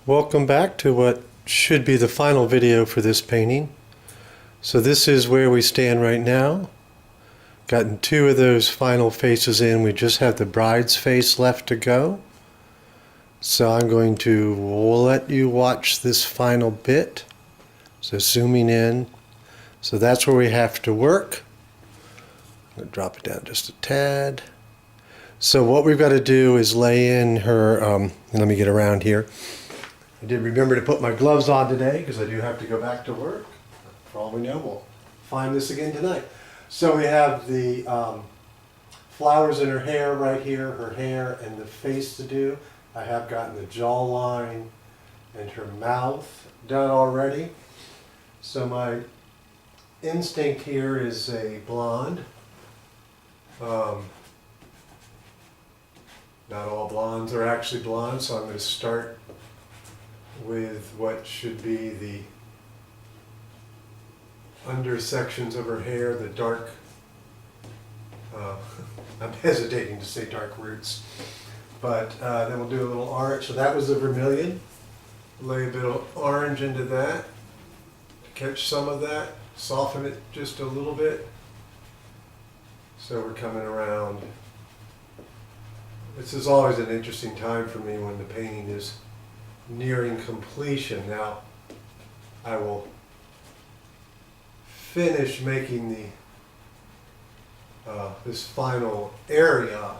Welcome back to what should be the final video for this painting. So this is where we stand right now. Gotten two of those final faces in. We just have the bride's face left to go. So I'm going to let you watch this final bit. So zooming in. So that's where we have to work. I'm going to drop it down just a tad. So what we've got to do is lay in her, let me get around here. I did remember to put my gloves on today because I do have to go back to work. For all we know, we'll find this again tonight. So we have the flowers in her hair right here, her hair and the face to do. I have gotten the jawline and her mouth done already. So my instinct here is a blonde. Not all blondes are actually blonde, so I'm going to start with what should be the under sections of her hair, the dark, I'm hesitating to say dark roots, but then we'll do a little orange. So that was the vermilion. Lay a bit of orange into that to catch some of that, soften it just a little bit. So we're coming around. This is always an interesting time for me when the painting is nearing completion. Now, I will finish making the this final area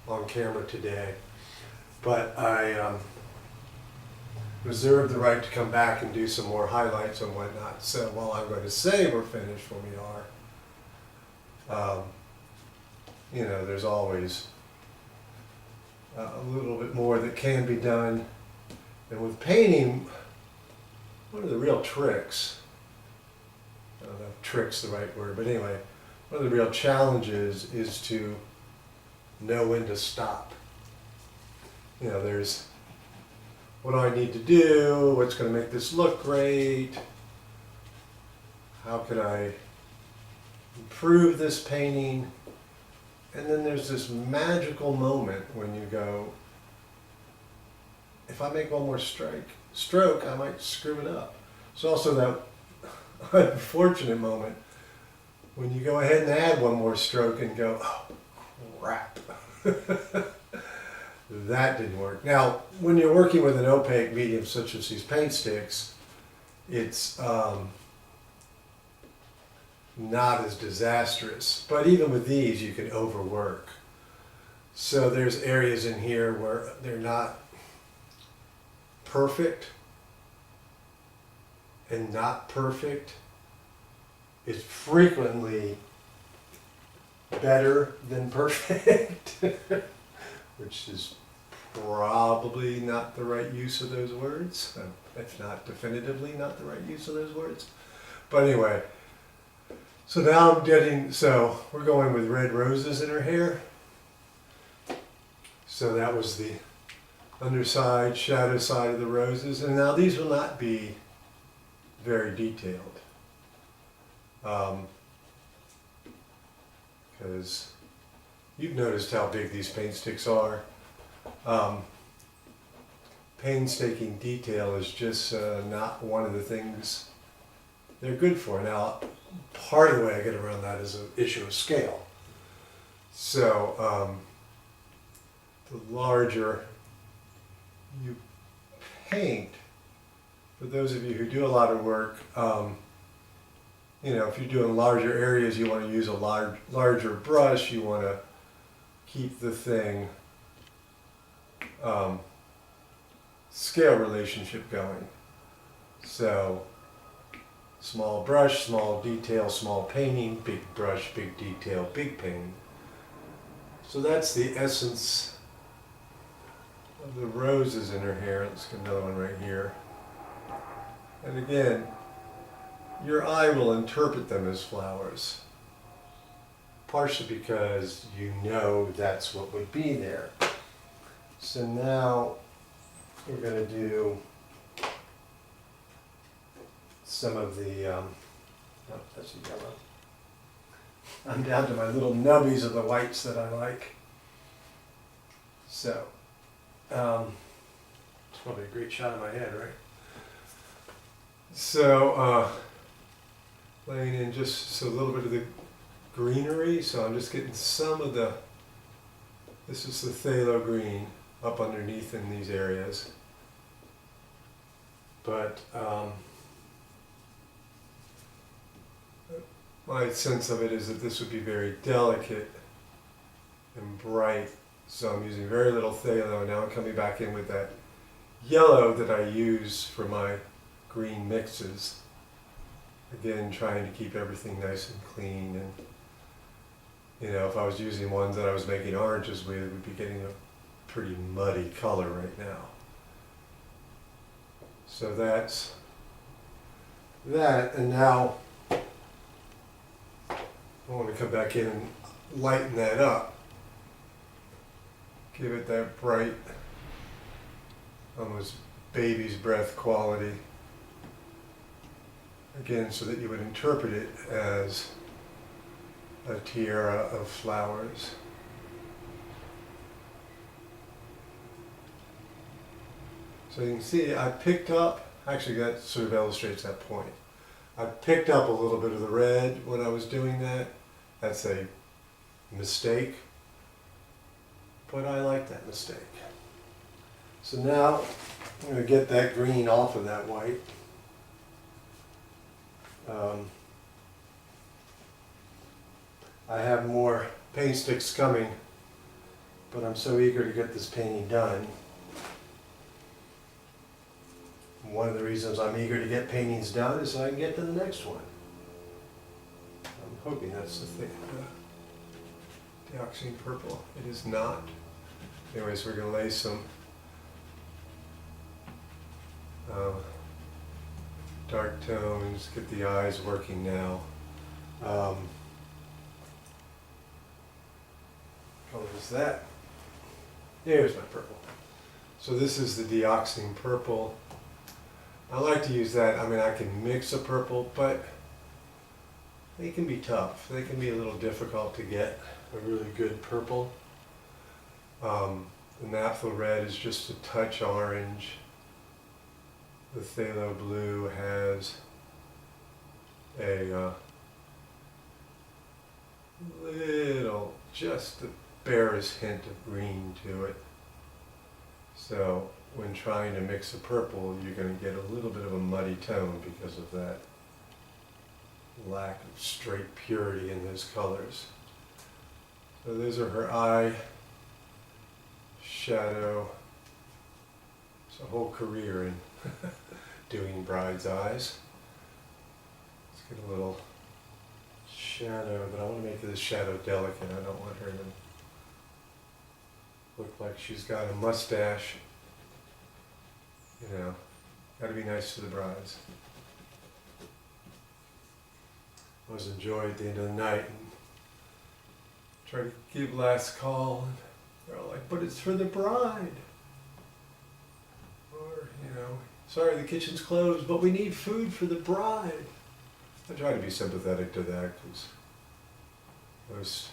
on camera today, but I reserve the right to come back and do some more highlights and whatnot. So while I'm going to say we're finished when we are, you know, there's always a little bit more that can be done. And with painting, one of the real tricks, I don't know if trick's the right word, but anyway, one of the real challenges is to know when to stop. You know, there's what do I need to do, what's going to make this look great, how can I improve this painting, and then there's this magical moment when you go, if I make one more stroke, I might screw it up. It's also that unfortunate moment when you go ahead and add one more stroke and go, oh, crap. That didn't work. Now, when you're working with an opaque medium such as these paint sticks, it's not as disastrous. But even with these, you can overwork. So there's areas in here where they're not perfect, and not perfect is frequently better than perfect, which is probably not the right use of those words, if not definitively not the right use of those words. But anyway, so now so we're going with red roses in her hair. So that was the underside, shadow side of the roses. And now these will not be very detailed. Because you've noticed how big these paint sticks are. Painstaking detail is just not one of the things they're good for. Now, part of the way I get around that is an issue of scale. So, the larger you paint, for those of you who do a lot of work, you know, if you're doing larger areas, you want to use a larger brush, you want to keep the thing scale relationship going. So small brush, small detail, small painting, big brush, big detail, big painting. So that's the essence of the roses in her hair. Let's get another one right here. And again, your eye will interpret them as flowers, partially because you know that's what would be there. So now we're going to do some of the, oh, that's a yellow. I'm down to my little nubbies of the whites that I like. So, Probably a great shot of my head, right? So, laying in just a little bit of the greenery, so I'm just getting some of the, this is the phthalo green up underneath in these areas. But my sense of it is that this would be very delicate and bright, so I'm using very little phthalo, and now I'm coming back in with that yellow that I use for my green mixes. Again, trying to keep everything nice and clean, and you know, if I was using ones that I was making oranges with, we'd be getting a pretty muddy color right now. So that's that, and now I want to come back in and lighten that up. Give it that bright, almost baby's breath quality. Again, so that you would interpret it as a tiara of flowers. So you can see I picked up, actually that sort of illustrates that point. I picked up a little bit of the red when I was doing that. That's a mistake, but I like that mistake. So now I'm going to get that green off of that white. I have more paint sticks coming, but I'm so eager to get this painting done. One of the reasons I'm eager to get paintings done is so I can get to the next one. I'm hoping that's the thing. Dioxazine purple. It is not. Anyways, we're going to lay some dark tones, get the eyes working now. What is that? There's my purple. So this is the dioxazine purple. I like to use that. I mean, I can mix a purple, but they can be tough. They can be a little difficult to get a really good purple. The naphtha red is just a touch orange. The phthalo blue has a little, just the barest hint of green to it. So when trying to mix a purple, you're going to get a little bit of a muddy tone because of that lack of straight purity in those colors. So those are her eye, shadow. It's a whole career in doing bride's eyes. Let's get a little shadow, but I want to make this shadow delicate. I don't want her to look like she's got a mustache. You know, got to be nice to the brides. I was enjoyed at the end of the night and tried to give last call, and they're all like, but it's for the bride. Or, you know, sorry, the kitchen's closed, but we need food for the bride. I try to be sympathetic to that, because most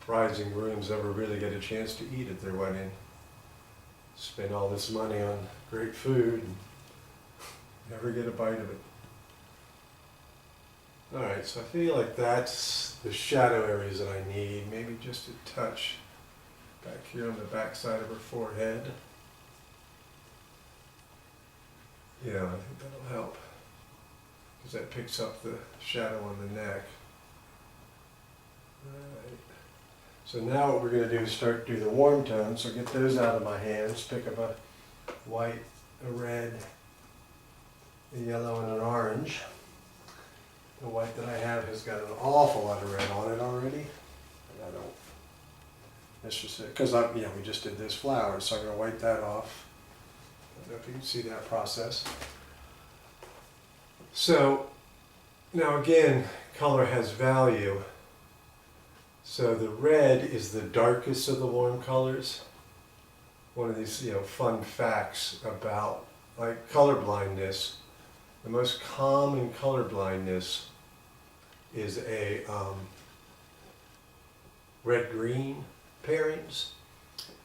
brides and grooms never really get a chance to eat at their wedding. Spend all this money on great food and never get a bite of it. Alright, so I feel like that's the shadow areas that I need. Maybe just a touch back here on the back side of her forehead. Yeah, I think that'll help, because that picks up the shadow on the neck. Alright. So now what we're going to do is start to do the warm tones. So get those out of my hands. Pick up a white, a red, a yellow, and an orange. The white that I have has got an awful lot of red on it already. And I don't, that's just it. Because we just did those flowers, so I'm going to wipe that off. I don't know if you can see that process. So now again, color has value. So the red is the darkest of the warm colors. One of these, fun facts about like color blindness. The most common color blindness is a red-green pairings,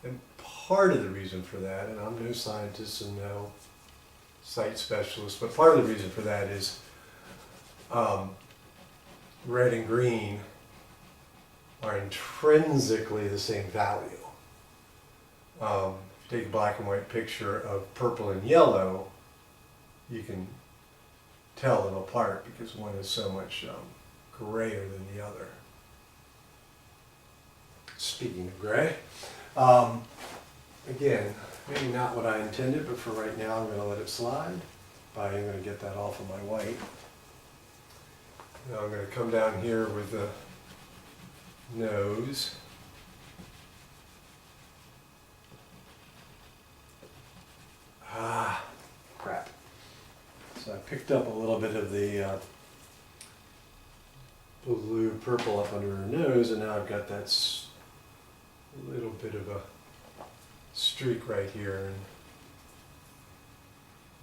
and part of the reason for that, and I'm no scientist and no site specialist, but part of the reason for that is red and green are intrinsically the same value. If you take a black and white picture of purple and yellow, you can tell them apart because one is so much grayer than the other. Speaking of gray, again, maybe not what I intended, but for right now I'm going to let it slide. I'm going to get that off of my white. Now I'm going to come down here with the nose. Ah, crap. So I picked up a little bit of the blue purple up under her nose, and now I've got that little bit of a streak right here, and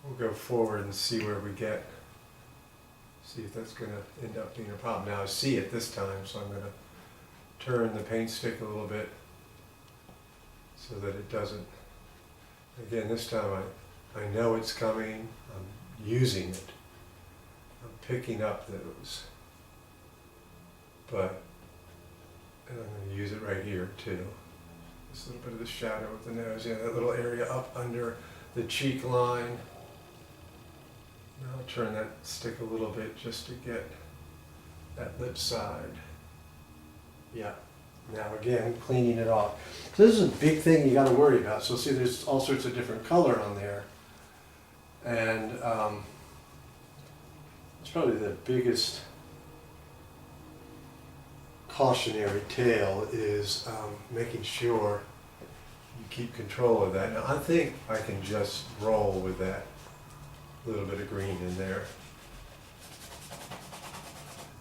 we'll go forward and see where we get. See if that's going to end up being a problem. Now I see it this time, so I'm going to turn the paint stick a little bit so that it doesn't. Again, this time I know it's coming. I'm using it. I'm picking up those. But and I'm going to use it right here too. This little bit of the shadow of the nose, yeah, that little area up under the cheek line. Now I'll turn that stick a little bit just to get that lip side. Yeah. Now again, cleaning it off. So this is a big thing you got to worry about. So see, there's all sorts of different color on there, and it's probably the biggest cautionary tale is making sure you keep control of that. Now I think I can just roll with that little bit of green in there.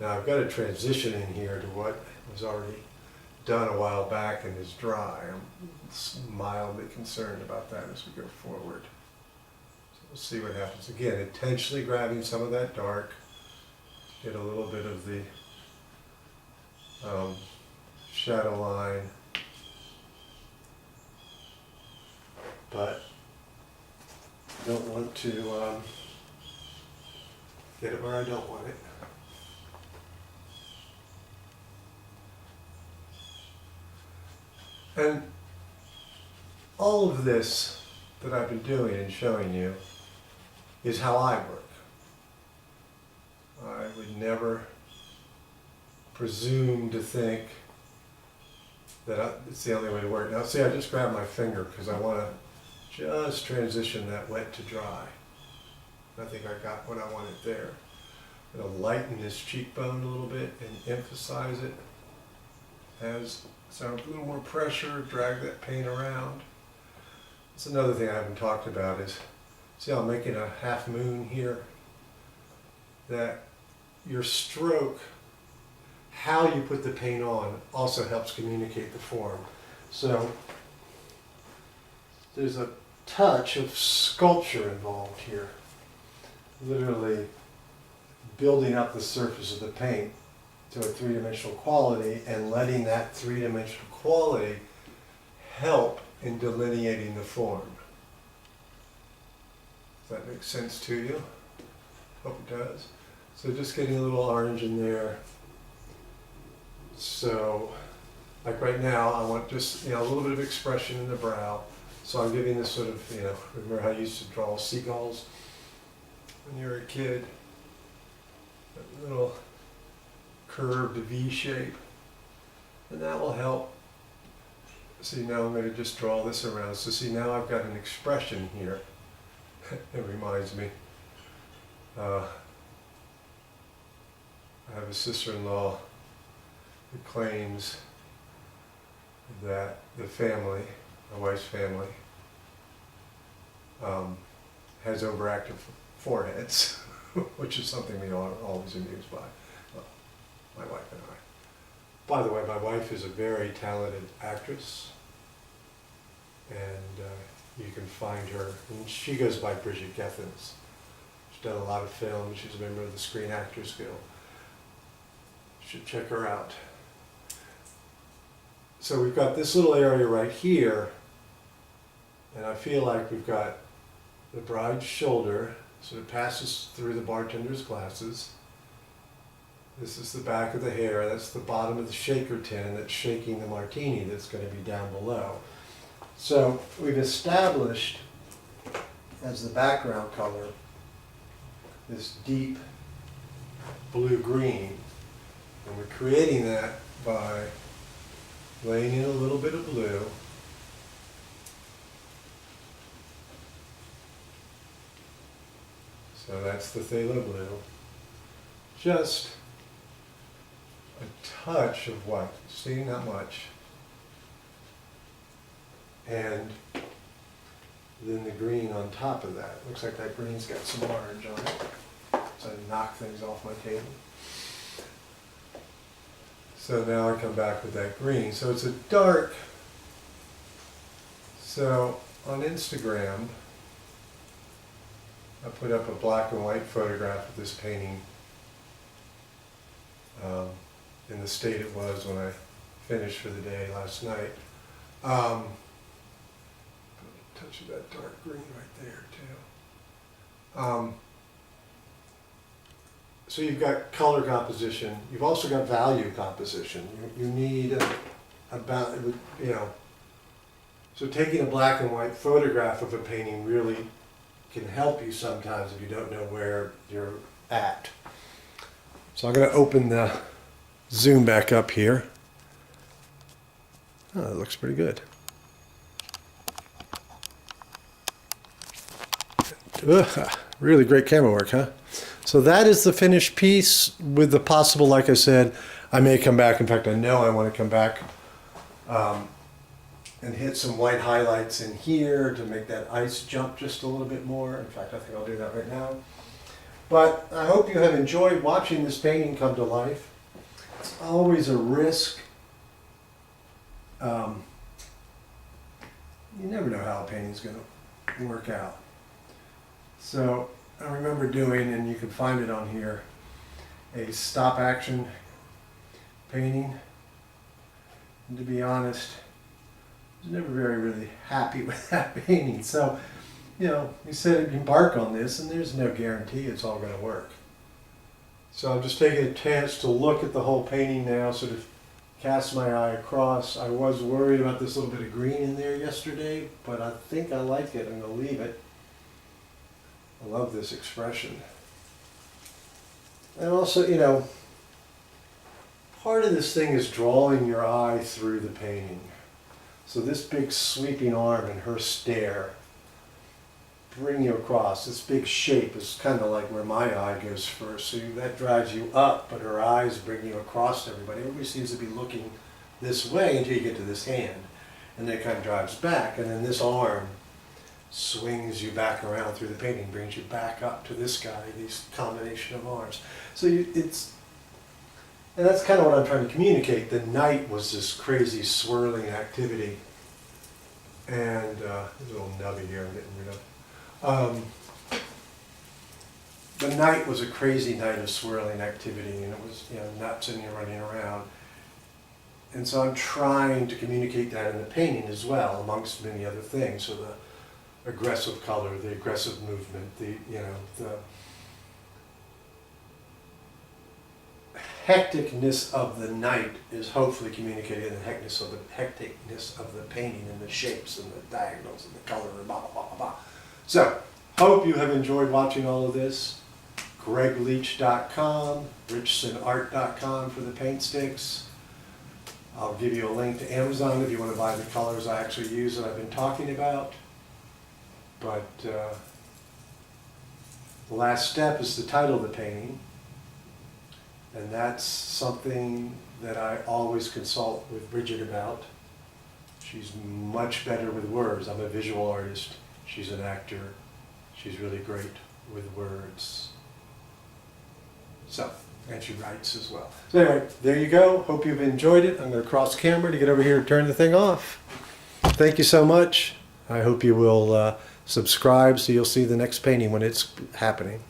Now I've got a transition in here to what was already done a while back and is dry. I'm mildly concerned about that as we go forward. So we'll see what happens. Again, intentionally grabbing some of that dark, get a little bit of the shadow line, but don't want to get it where I don't want it. And all of this that I've been doing and showing you is how I work. I would never presume to think that it's the only way to work. Now see, I just grabbed my finger because I want to just transition that wet to dry. I think I got what I wanted there. I'm going to lighten this cheekbone a little bit and emphasize it as so a little more pressure, drag that paint around. That's another thing I haven't talked about is, see how I'm making a half moon here? That your stroke, how you put the paint on, also helps communicate the form. So there's a touch of sculpture involved here. Literally building up the surface of the paint to a three-dimensional quality and letting that three-dimensional quality help in delineating the form. Does that make sense to you? Hope it does. So just getting a little orange in there. So, like right now, I want just a little bit of expression in the brow. So I'm giving this sort of, remember how you used to draw seagulls when you were a kid? That little curved V shape. And that will help. See, now I'm going to just draw this around. So see, now I've got an expression here. It reminds me. I have a sister-in-law who claims that the family, my wife's family, has overactive foreheads, which is something we are always amused by, my wife and I. By the way, my wife is a very talented actress, and you can find her, and she goes by Bridget Gethens. She's done a lot of films. She's a member of the Screen Actors Guild. You should check her out. So we've got this little area right here And I feel like we've got the bride's shoulder, so it passes through the bartender's glasses. This is the back of the hair, that's the bottom of the shaker tin that's shaking the martini that's going to be down below. So we've established as the background color this deep blue-green, and we're creating that by laying in a little bit of blue. So that's the phthalo blue. Just a touch of white, see, not much. And then the green on top of that. Looks like that green's got some orange on it. So I knock things off my table. So now I come back with that green. So it's a dark. So on Instagram, I put up a black and white photograph of this painting in the state it was when I finished for the day last night. Touch of that dark green right there too. So you've got color composition. You've also got value composition. You need about, you know. So taking a black and white photograph of a painting really can help you sometimes if you don't know where you're at. So I'm going to open the zoom back up here. Oh, that looks pretty good. Ugh, really great camera work, huh? So that is the finished piece with the possible, like I said, I may come back. In fact, I know I want to come back and hit some white highlights in here to make that ice jump just a little bit more. In fact, I think I'll do that right now. But I hope you have enjoyed watching this painting come to life. It's always a risk. You never know how a painting's going to work out. So I remember doing, and you can find it on here, a stop action painting. And to be honest, I was never really happy with that painting. So, you know, you said embark on this, and there's no guarantee it's all going to work. So I'm just taking a chance to look at the whole painting now, sort of cast my eye across. I was worried about this little bit of green in there yesterday, but I think I like it. I'm going to leave it. I love this expression. And also, you know, part of this thing is drawing your eye through the painting. So this big sweeping arm and her stare bring you across. This big shape is kind of like where my eye goes first. So that drives you up, but her eyes bring you across to everybody. Everybody seems to be looking this way until you get to this hand. And then it kind of drives back. And then this arm swings you back around through the painting, brings you back up to this guy, these combination of arms. So it's, and that's kind of what I'm trying to communicate. The night was this crazy swirling activity. And there's a little nubby here I'm getting rid of. The night was a crazy night of swirling activity, and it was, you know, nuts and you're running around. And so I'm trying to communicate that in the painting as well, amongst many other things. So the aggressive color, the aggressive movement, the, you know, the hecticness of the night is hopefully communicated in the hecticness of the painting and the shapes and the diagonals and the color and blah, blah, blah, blah, blah. So, hope you have enjoyed watching all of this. GregLeach.com, RichsonArt.com for the Paintstiks. I'll give you a link to Amazon if you want to buy the colors I actually use that I've been talking about. But the last step is the title of the painting. And that's something that I always consult with Bridget about. She's much better with words. I'm a visual artist. She's an actor. She's really great with words. So, and she writes as well. So anyway, there you go. Hope you've enjoyed it. I'm going to cross camera to get over here and turn the thing off. Thank you so much. I hope you will subscribe so you'll see the next painting when it's happening.